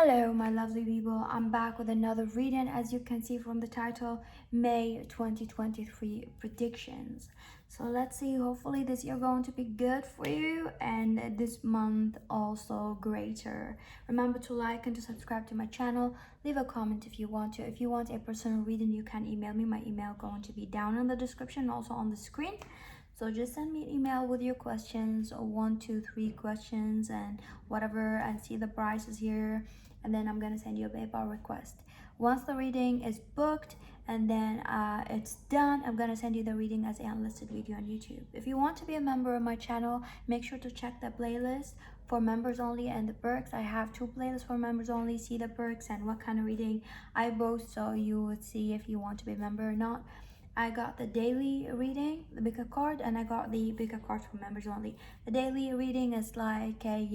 Hello, my lovely people. I'm back with another reading, as you can see from the title, May 2023 predictions. So let's see, hopefully this year going to be good for you and this month also greater. Remember to like and to subscribe to my channel. Leave a comment if you want to. If you want a personal reading, you can email me. My email going to be down in the description, also on the screen. So just send me an email with your questions, or 1, 2, 3 questions and whatever, and see the prices here, and then I'm gonna send you a PayPal request. Once the reading is booked and then it's done, I'm gonna send you the reading as an unlisted video on YouTube. If you want to be a member of my channel, make sure to check the playlist for members only and the perks. I have 2 playlists for members only. See the perks and what kind of reading I boast, so you would see if you want to be a member or not. I got the daily reading, the pickacard, and I got the pickacard for members only. The daily reading is like a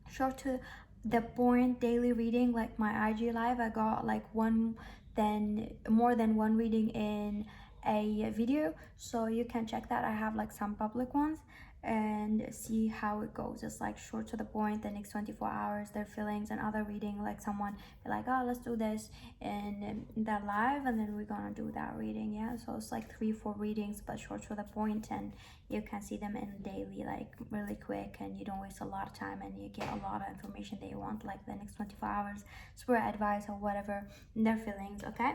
short to the point daily reading, like my IG live. I got like more than one reading in a video, so you can check that. I have like some public ones and see how it goes. It's like short to the point, the next 24 hours, their feelings, and other reading, like someone be like, oh, let's do this in that live, and then we're gonna do that reading. Yeah, so it's like 3-4 readings, but short to the point, and you can see them in daily, like really quick, and you don't waste a lot of time, and you get a lot of information that you want, like the next 24 hours, spirit advice or whatever, their feelings. Okay,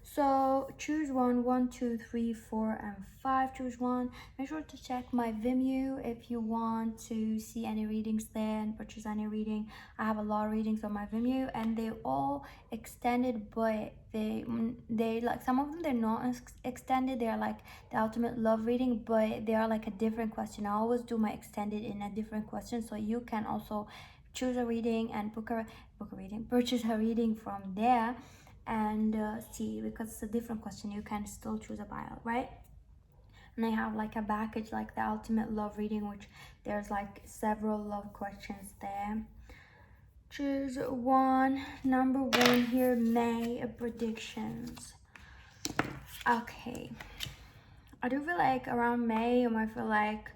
so choose one, 1, 2, 3, 4, and 5. Choose one. Make sure to check my Vimeo if you want to see any readings there and purchase any reading. I have a lot of readings on my Vimeo, and they're all extended, but they like, some of them they're not extended. They're like the ultimate love reading, but they are like a different question. I always do my extended in a different question, so you can also choose a reading and purchase a reading from there and see, because it's a different question, you can still choose a buyout, right? And I have like a package, like the ultimate love reading, which there's like several love questions there. Choose one. Number 1 here, May predictions. Okay, I do feel like around May you might feel like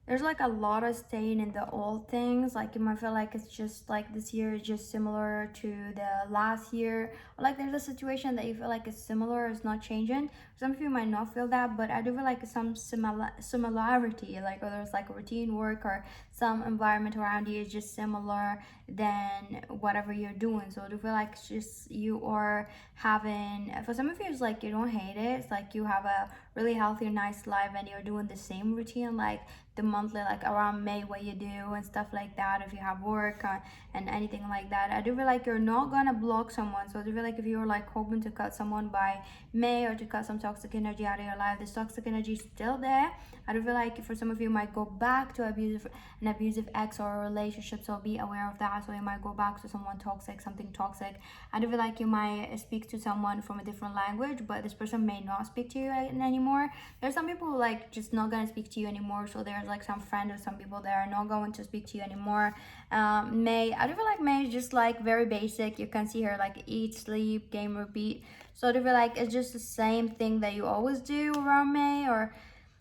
there's like a lot of staying in the old things. Like you might feel like it's just like this year is just similar to the last year, or like there's a situation that you feel like it's similar, it's not changing. Some of you might not feel that, but I do feel like some similarity, like, or there's like routine work or some environment around you is just similar than whatever you're doing. So I do feel like it's just you are having, for some of you it's like you don't hate it, it's like you have a really healthy, nice life, and you're doing the same routine, like the monthly, like around May, what you do and stuff like that, if you have work and anything like that. I do feel like you're not gonna block someone. So I do feel like if you're like hoping to cut someone by May, or to cut some toxic energy out of your life, this toxic energy is still there. I do feel like for some of you might go back to an abusive ex or a relationship, so be aware of that. So you might go back to someone toxic, something toxic. I do feel like you might speak to someone from a different language, but this person may not speak to you anymore. There's some people who like just not gonna speak to you anymore, so there's like some friend or some people that are not going to speak to you anymore. May, I do feel like May is just like very basic. You can see her like eat, sleep, game, repeat. So I do feel like it's just the same thing that you always do around May, or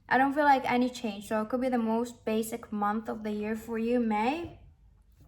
I don't feel like any change. So it could be the most basic month of the year for you, May.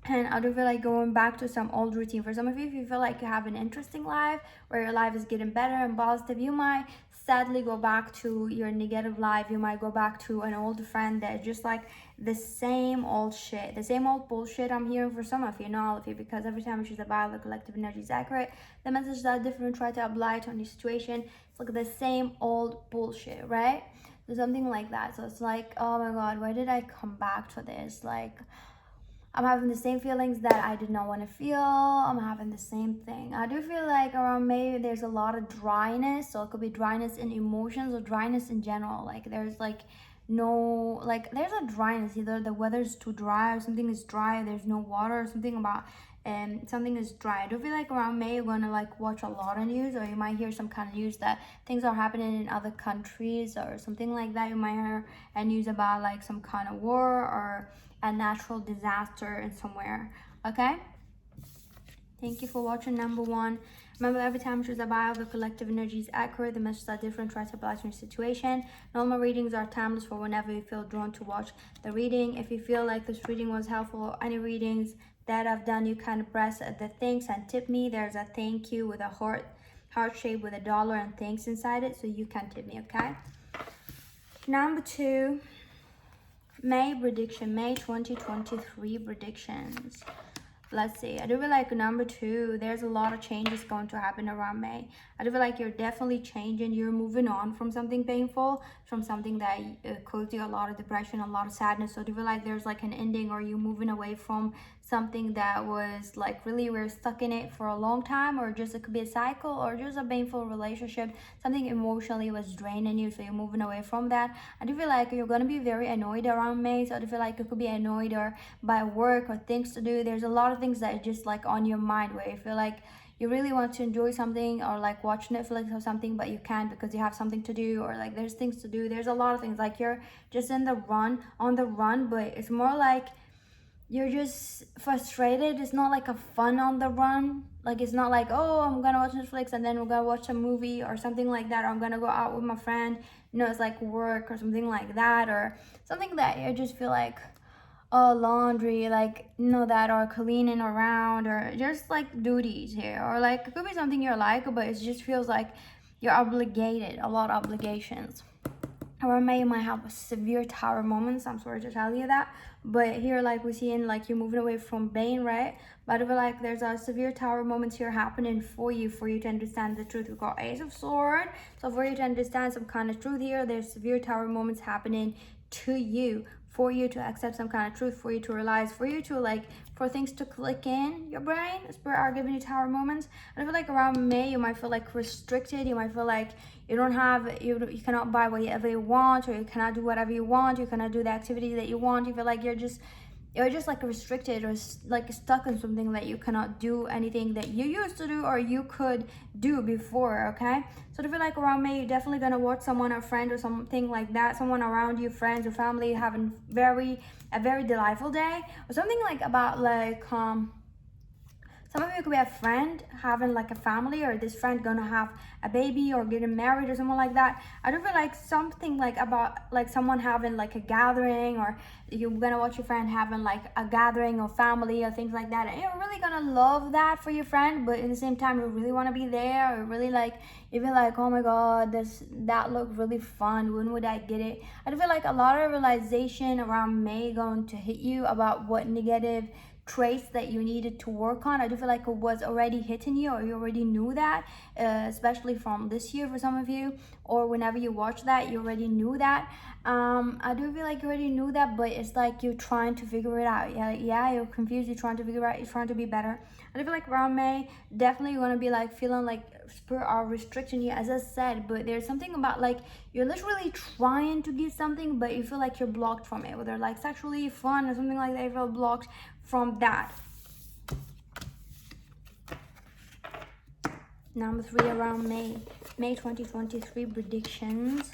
And I do feel like going back to some old routine. For some of you, if you feel like you have an interesting life, where your life is getting better and positive, you might sadly go back to your negative life. You might go back to an old friend that just like the same old shit, the same old bullshit. I'm hearing for some of you, not all of you, because every time she's about the collective energy is accurate, the message that different, try to apply it on your situation. It's like the same old bullshit, right? So something like that. So it's like, oh my god, why did I come back to this? Like, I'm having the same feelings that I did not want to feel. I'm having the same thing. I do feel like around May there's a lot of dryness. So it could be dryness in emotions or dryness in general. Like there's like no, like there's a dryness. Either the weather's too dry, or something is dry, there's no water, or something about something is dry. I do feel like around May you're gonna like watch a lot of news, or you might hear some kind of news that things are happening in other countries or something like that. You might hear a news about like some kind of war or a natural disaster in somewhere. Okay, thank you for watching. Number 1, remember, every time you choose a bio, the collective energy is accurate, the messages are different, try to apply to your situation. Normal readings are timeless for whenever you feel drawn to watch the reading. If you feel like this reading was helpful, or any readings that I've done, you can press the thanks and tip me. There's a thank you with a heart shape with a dollar and thanks inside it, so you can tip me, okay? Number 2, May prediction, May 2023 predictions. Let's see. I do feel like number 2, there's a lot of changes going to happen around May. I do feel like you're definitely changing. You're moving on from something painful, from something that caused you a lot of depression, a lot of sadness. So I do feel like there's like an ending, or you moving away from something that was like really we're stuck in it for a long time, or just it could be a cycle, or just a painful relationship, something emotionally was draining you, so you're moving away from that. I do feel like you're going to be very annoyed around May. So I do feel like you could be annoyed or by work or things to do. There's a lot of things that are just like on your mind, where you feel like you really want to enjoy something, or like watch Netflix or something, but you can't because you have something to do, or like there's things to do. There's a lot of things, like you're just on the run, but it's more like you're just frustrated. It's not like a fun on the run. Like it's not like, oh, I'm gonna watch Netflix and then we're gonna watch a movie or something like that, or I'm gonna go out with my friend. It's like work or something like that, or something that you just feel like, oh, laundry, like that, or cleaning around, or just like duties here, or like it could be something you like, but it just feels like you're obligated, a lot of obligations. Or May, you might have severe tower moments. I'm sorry to tell you that, but here, like we're seeing, like you're moving away from pain, right? But I feel like there's a severe tower moments here happening for you to understand the truth. We got Ace of Sword, so for you to understand some kind of truth here, there's severe tower moments happening to you, for you to accept some kind of truth, for you to realize, for you to like, for things to click in your brain. Spirit are giving you tower moments. And I feel like around May, you might feel like restricted. You might feel like you don't have, you cannot buy whatever you want, or you cannot do whatever you want. You cannot do the activity that you want. You feel like you're just like restricted, or like stuck in something that you cannot do anything that you used to do or you could do before, okay? So I feel like around May, you're definitely gonna watch someone, a friend or something like that, someone around you, friends or family, having a very delightful day, or something like about like some of you could be a friend having like a family, or this friend gonna have a baby or getting married or something like that. I do feel like something like about like someone having like a gathering, or you're gonna watch your friend having like a gathering or family or things like that, and you're really gonna love that for your friend, but in the same time you really want to be there, or really like you feel like, oh my god, that looked really fun, when would I get it? I do feel like a lot of realization around May going to hit you about what negative traits that you needed to work on. I do feel like it was already hitting you, or you already knew that, especially from this year for some of you, or whenever you watch that, you already knew that. I do feel like you already knew that, but it's like you're trying to figure it out. Yeah, you're confused, you're trying to figure out, you're trying to be better. I do feel like around May, definitely you're gonna be like feeling like spirit are restricting you, as I said, but there's something about like you're literally trying to get something, but you feel like you're blocked from it, whether like sexually, fun, or something like that. You feel blocked from that. Number 3, around May 2023 predictions.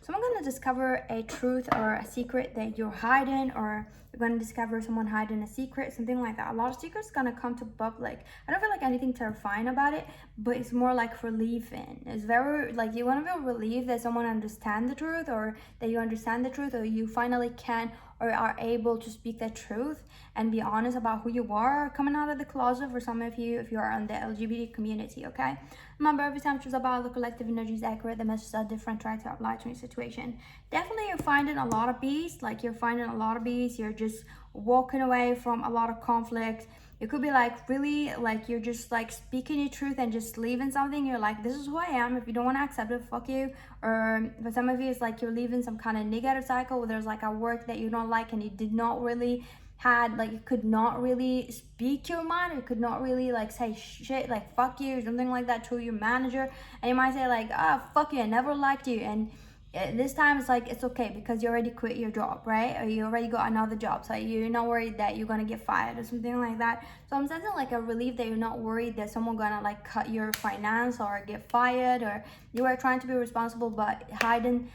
Someone gonna discover a truth or a secret that you're hiding, or you're gonna discover someone hiding a secret, something like that. A lot of secrets gonna come to public. I don't feel like anything terrifying about it, but it's more like relieving. It's very like you want to feel relieved that someone understands the truth, or that you understand the truth, or you finally can or are able to speak the truth and be honest about who you are, coming out of the closet for some of you if you are in the LGBT community, okay? Remember, every time it's about the collective energy is accurate, the messages are different, try to apply to your situation. Definitely you're finding a lot of peace, like you're finding a lot of peace, you're just walking away from a lot of conflict. It could be like really like you're just like speaking your truth and just leaving something. You're like, this is who I am. If you don't want to accept it, fuck you. Or for some of you, it's like you're leaving some kind of negative cycle where there's like a work that you don't like and you did not really had, like you could not really speak your mind, or could not really like say shit like fuck you or something like that to your manager, and you might say like, fuck you, I never liked you, and this time it's like it's okay because you already quit your job, right? Or you already got another job, so you're not worried that you're gonna get fired or something like that. So I'm sensing like a relief that you're not worried that someone gonna like cut your finance or get fired, or you are trying to be responsible but hiding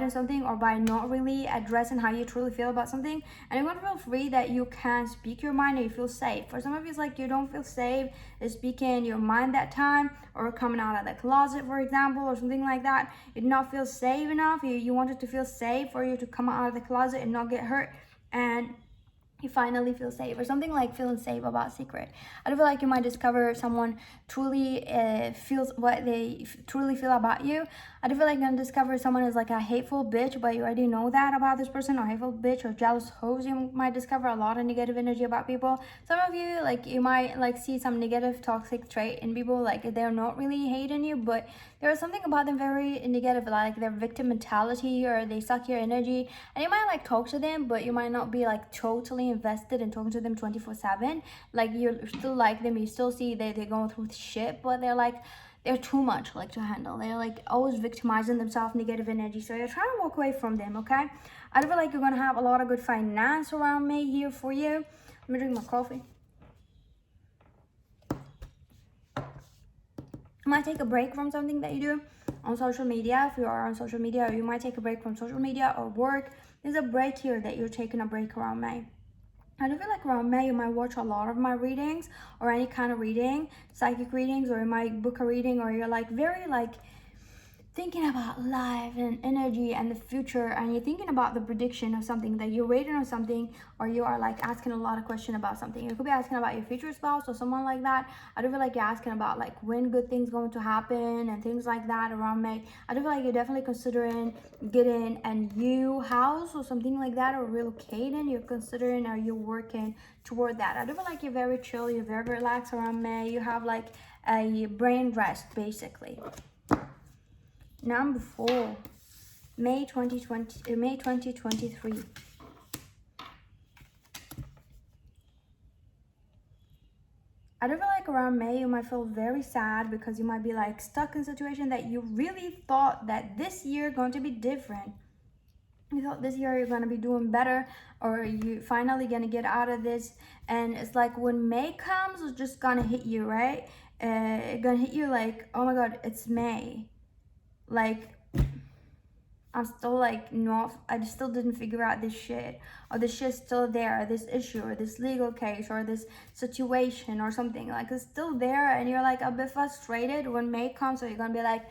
something, or by not really addressing how you truly feel about something. And you're gonna feel free that you can speak your mind and you feel safe. For some of you, it's like you don't feel safe speaking your mind that time, or coming out of the closet, for example, or something like that. You did not feel safe enough. You wanted to feel safe for you to come out of the closet and not get hurt, and you finally feel safe, or something like feeling safe about secret. I do feel like you might discover someone truly feels what they truly feel about you. I do feel like you're gonna discover someone is like a hateful bitch, but you already know that about this person, or hateful bitch or jealous hoes. You might discover a lot of negative energy about people. Some of you, like, you might like see some negative toxic trait in people, like they're not really hating you, but there's something about them very negative, like their victim mentality, or they suck your energy. And you might like talk to them, but you might not be like totally invested in talking to them 24/7. Like you still like them, you still see they're going through shit, but they're too much like to handle. They're like always victimizing themselves, negative energy. So you're trying to walk away from them, okay? I feel like you're gonna have a lot of good finance around May here for you. Let me drink my coffee. You might take a break from something that you do on social media, if you are on social media, or you might take a break from social media or work. There's a break here that you're taking a break around May. I do feel like around May you might watch a lot of my readings, or any kind of reading, psychic readings, or you might book a reading, or you're like very like thinking about life and energy and the future, and you're thinking about the prediction of something, that you're waiting on something, or you are like asking a lot of questions about something. You could be asking about your future spouse or someone like that. I do feel like you're asking about like when good things going to happen and things like that around May. I do feel like you're definitely considering getting a new house or something like that, or relocating. You're considering, or you're working toward that. I do feel like you're very chill, you're very relaxed around May. You have like a brain rest basically. Number 4, May 2023. I do feel like around May you might feel very sad, because you might be like stuck in a situation that you really thought that this year going to be different. You thought this year you're gonna be doing better, or you finally gonna get out of this, and it's like when May comes, it's just gonna hit you, right? It's gonna hit you like, oh my god, it's May. Like, I'm still like, no, I just still didn't figure out this shit, or this shit's still there, or this issue, or this legal case, or this situation, or something. Like, it's still there, and you're like a bit frustrated when May comes, so you're gonna be like,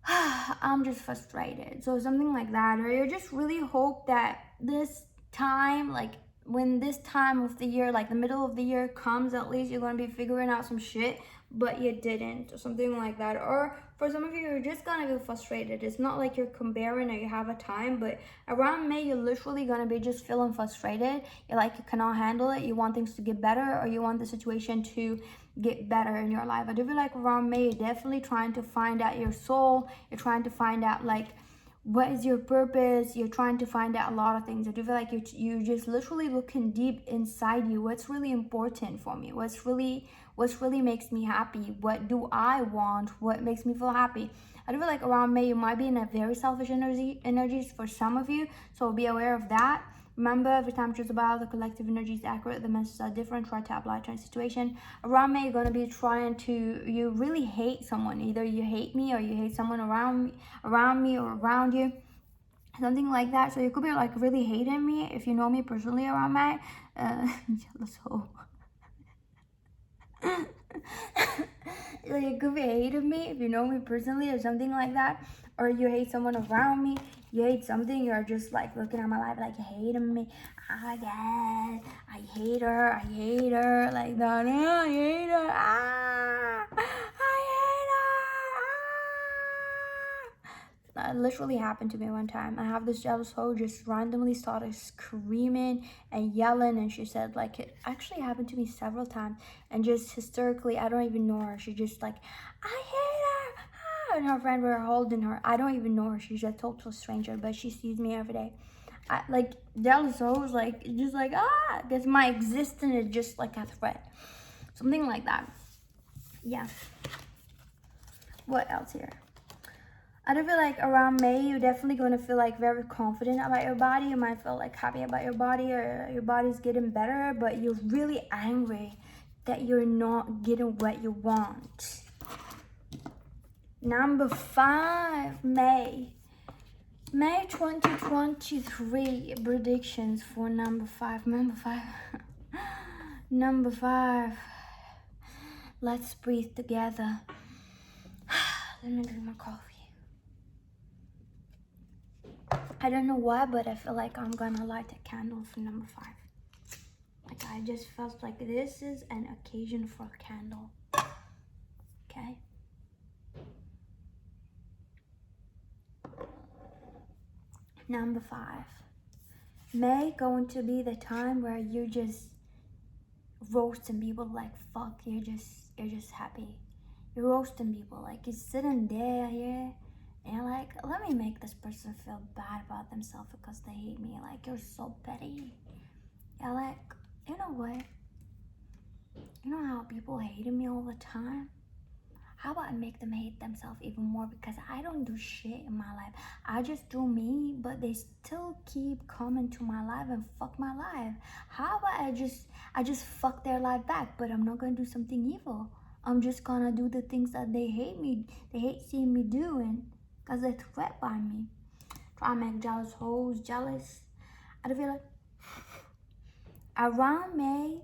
I'm just frustrated. So something like that, or you just really hope that this time, like when this time of the year, like the middle of the year comes, at least you're gonna be figuring out some shit, but you didn't, or something like that. Or for some of you, you're just gonna be frustrated. It's not like you're comparing or you have a time, but around May, you're literally gonna be just feeling frustrated. You're like, you cannot handle it. You want things to get better, or you want the situation to get better in your life. I do feel like around May, you're definitely trying to find out your soul. You're trying to find out like, what is your purpose? You're trying to find out a lot of things. I do feel like you just literally looking deep inside you. What's really important for me? What's really makes me happy? What do I want? What makes me feel happy? I do feel like around May, you might be in a very selfish energies for some of you. So be aware of that. Remember, every time choose about the collective energy is accurate, the messages are different. Try to apply to a situation. Around May, you're going to be trying to, you really hate someone. Either you hate me, or you hate someone around me or around you. Something like that. So you could be like really hating me if you know me personally around May. Jealous hoe. So you could be hating me if you know me personally, or something like that. Or you hate someone around me, you hate something, you're just like looking at my life like, you hating me. Oh my god, I hate her, like that. I hate her. That literally happened to me one time. I have this jealous hoe just randomly started screaming and yelling, and she said, like, it actually happened to me several times, and just hysterically, I don't even know her, she just like, I hate her, and her friend were holding her. I don't even know her, she's a total stranger, but she sees me every day. Like, jealous hoes, like, just like, because my existence is just like a threat, something like that. Yeah. What else here? I do feel like around May, you're definitely going to feel like very confident about your body. You might feel like happy about your body, or your body's getting better, but you're really angry that you're not getting what you want. Number 5, May 2023 predictions for number 5. Number 5. Let's breathe together. Let me drink my coffee. I don't know why, but I feel like I'm gonna light a candle for number 5. Like I just felt like this is an occasion for a candle. Okay. Number 5. May going to be the time where you just roasting people like fuck. You're just happy. You're roasting people. Like you're sitting there here and you're like, let me make this person feel bad about themselves because they hate me. Like you're so petty. You're like, you know what? You know how people hated me all the time? How about I make them hate themselves even more because I don't do shit in my life. I just do me, but they still keep coming to my life and fuck my life. How about I just fuck their life back, but I'm not gonna do something evil. I'm just gonna do the things that they hate seeing me doing because they're threatened by me. Try to make jealous hoes jealous. I feel like around May,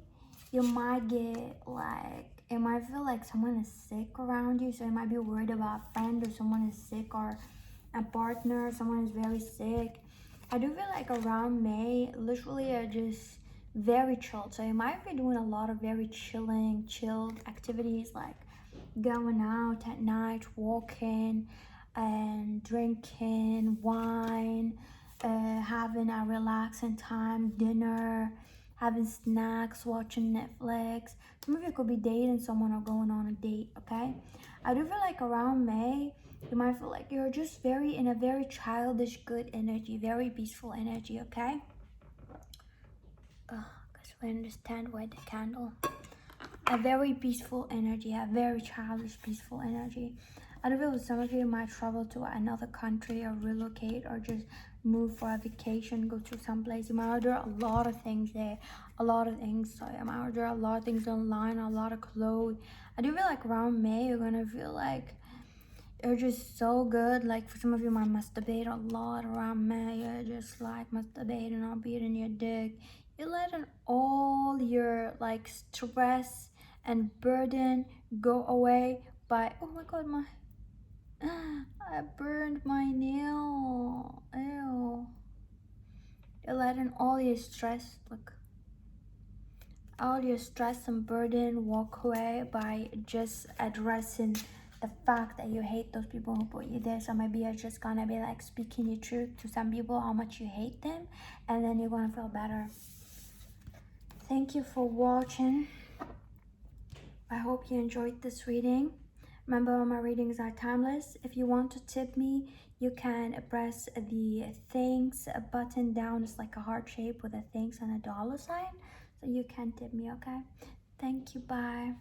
you might get like, it might feel like someone is sick around you, so you might be worried about a friend or someone is sick, or a partner, someone is very sick. I do feel like around May, literally are just very chilled, so you might be doing a lot of very chilled activities like going out at night, walking and drinking wine, having a relaxing time, dinner, having snacks, watching Netflix. Some of you could be dating someone or going on a date, okay? I do feel like around May, you might feel like you're just in a very childish, good energy, very peaceful energy, okay? Because we understand why the candle. A very peaceful energy, a very childish, peaceful energy. I don't feel some of you might travel to another country or relocate or just move for a vacation, go to some place. You might order a lot of things there, a lot of things. So you might order a lot of things online, a lot of clothes. I do feel like around May, you're gonna feel like you're just so good. Like for some of you might masturbate a lot around May. You're just like masturbating or beating your dick. You're letting all your like stress and burden go away by, oh my god, my I burned my nail. Ew. You're letting all your stress, look, all your stress and burden walk away by just addressing the fact that you hate those people who put you there. So maybe you're just gonna be like speaking your truth to some people, how much you hate them, and then you're gonna feel better. Thank you for watching. I hope you enjoyed this reading. Remember, my readings are timeless. If you want to tip me, you can press the thanks button down. It's like a heart shape with a thanks and a dollar sign. So you can tip me, okay? Thank you, bye.